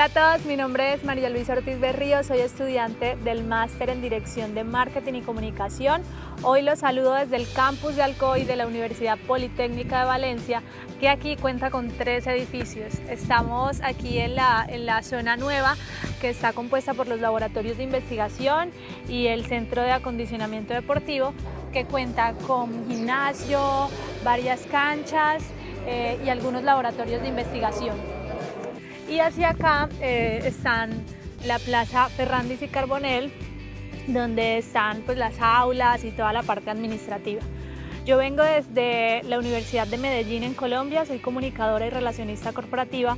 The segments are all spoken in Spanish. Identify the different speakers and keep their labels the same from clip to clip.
Speaker 1: Hola a todos, mi nombre es María Luisa Ortiz Berrío, soy estudiante del Máster en Dirección de Marketing y Comunicación. Hoy los saludo desde el campus de Alcoy de la Universidad Politécnica de Valencia, que aquí cuenta con 3 edificios. Estamos aquí en la zona nueva, que está compuesta por los laboratorios de investigación y el Centro de Acondicionamiento Deportivo, que cuenta con gimnasio, varias canchas y algunos laboratorios de investigación. Y hacia acá están la Plaza Ferrandis y Carbonell, donde están pues, las aulas y toda la parte administrativa. Yo vengo desde la Universidad de Medellín en Colombia, soy comunicadora y relacionista corporativa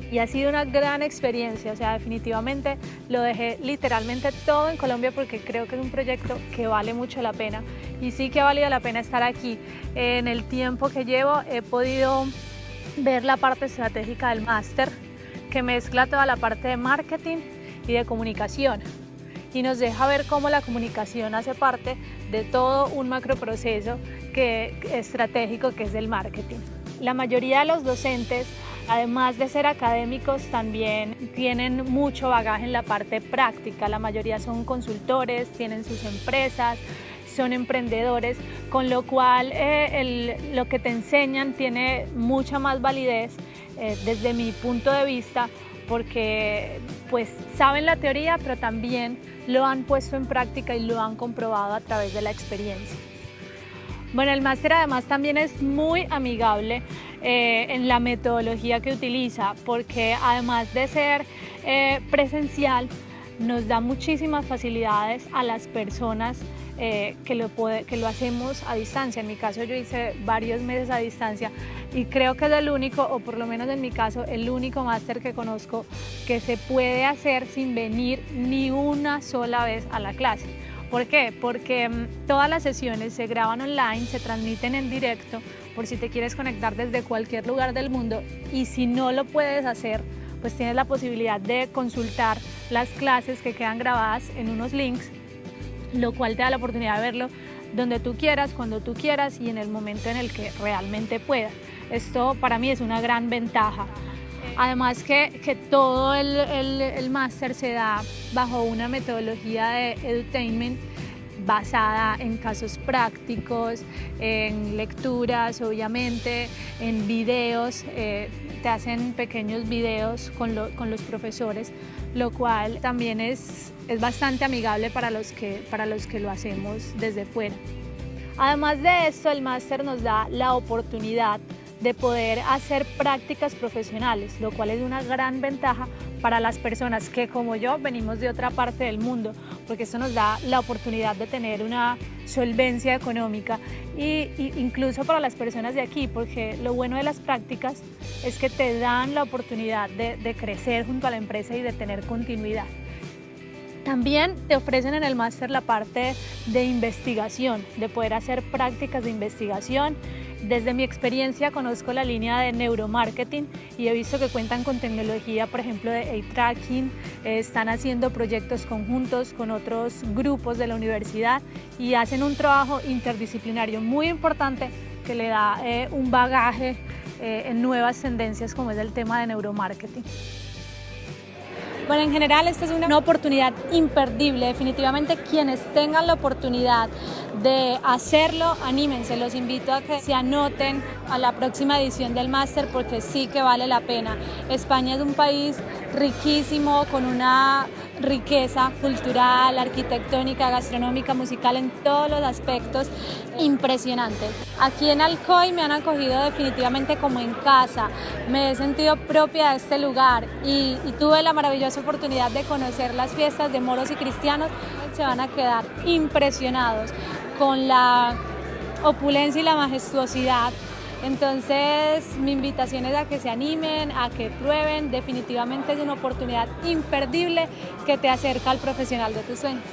Speaker 1: y ha sido una gran experiencia, o sea, definitivamente lo dejé literalmente todo en Colombia porque creo que es un proyecto que vale mucho la pena y sí que ha valido la pena estar aquí. En el tiempo que llevo he podido ver la parte estratégica del máster, que mezcla toda la parte de marketing y de comunicación y nos deja ver cómo la comunicación hace parte de todo un macroproceso estratégico que es el marketing. La mayoría de los docentes, además de ser académicos, también tienen mucho bagaje en la parte práctica. La mayoría son consultores, tienen sus empresas, son emprendedores, con lo cual lo que te enseñan tiene mucha más validez desde mi punto de vista, porque pues saben la teoría, pero también lo han puesto en práctica y lo han comprobado a través de la experiencia. Bueno, el máster además también es muy amigable en la metodología que utiliza, porque además de ser presencial, nos da muchísimas facilidades a las personas que lo hacemos a distancia. En mi caso yo hice varios meses a distancia y creo que es el único, o por lo menos en mi caso, el único máster que conozco que se puede hacer sin venir ni una sola vez a la clase. ¿Por qué? Porque todas las sesiones se graban online, se transmiten en directo por si te quieres conectar desde cualquier lugar del mundo, y si no lo puedes hacer, pues tienes la posibilidad de consultar las clases que quedan grabadas en unos links, lo cual te da la oportunidad de verlo donde tú quieras, cuando tú quieras y en el momento en el que realmente puedas. Esto para mí es una gran ventaja. Además que todo el máster se da bajo una metodología de edutainment basada en casos prácticos, en lecturas, obviamente, en videos. Te hacen pequeños videos con los profesores, lo cual también es bastante amigable para los que lo hacemos desde fuera. Además de esto, el máster nos da la oportunidad de poder hacer prácticas profesionales, lo cual es una gran ventaja para las personas que, como yo, venimos de otra parte del mundo, porque esto nos da la oportunidad de tener una solvencia económica y incluso para las personas de aquí, porque lo bueno de las prácticas es que te dan la oportunidad de crecer junto a la empresa y de tener continuidad. También te ofrecen en el máster la parte de investigación, de poder hacer prácticas de investigación. Desde mi experiencia conozco la línea de neuromarketing y he visto que cuentan con tecnología, por ejemplo, de eye tracking, están haciendo proyectos conjuntos con otros grupos de la universidad y hacen un trabajo interdisciplinario muy importante que le da un bagaje en nuevas tendencias como es el tema de neuromarketing. Bueno, en general esta es una oportunidad imperdible. Definitivamente quienes tengan la oportunidad de hacerlo, anímense. Los invito a que se anoten a la próxima edición del máster porque sí que vale la pena. España es un país riquísimo, con una riqueza cultural, arquitectónica, gastronómica, musical, en todos los aspectos, impresionante. Aquí en Alcoy me han acogido definitivamente como en casa, me he sentido propia de este lugar y tuve la maravillosa oportunidad de conocer las fiestas de moros y cristianos. Se van a quedar impresionados con la opulencia y la majestuosidad. Entonces mi invitación es a que se animen, a que prueben. Definitivamente es una oportunidad imperdible que te acerca al profesional de tus sueños.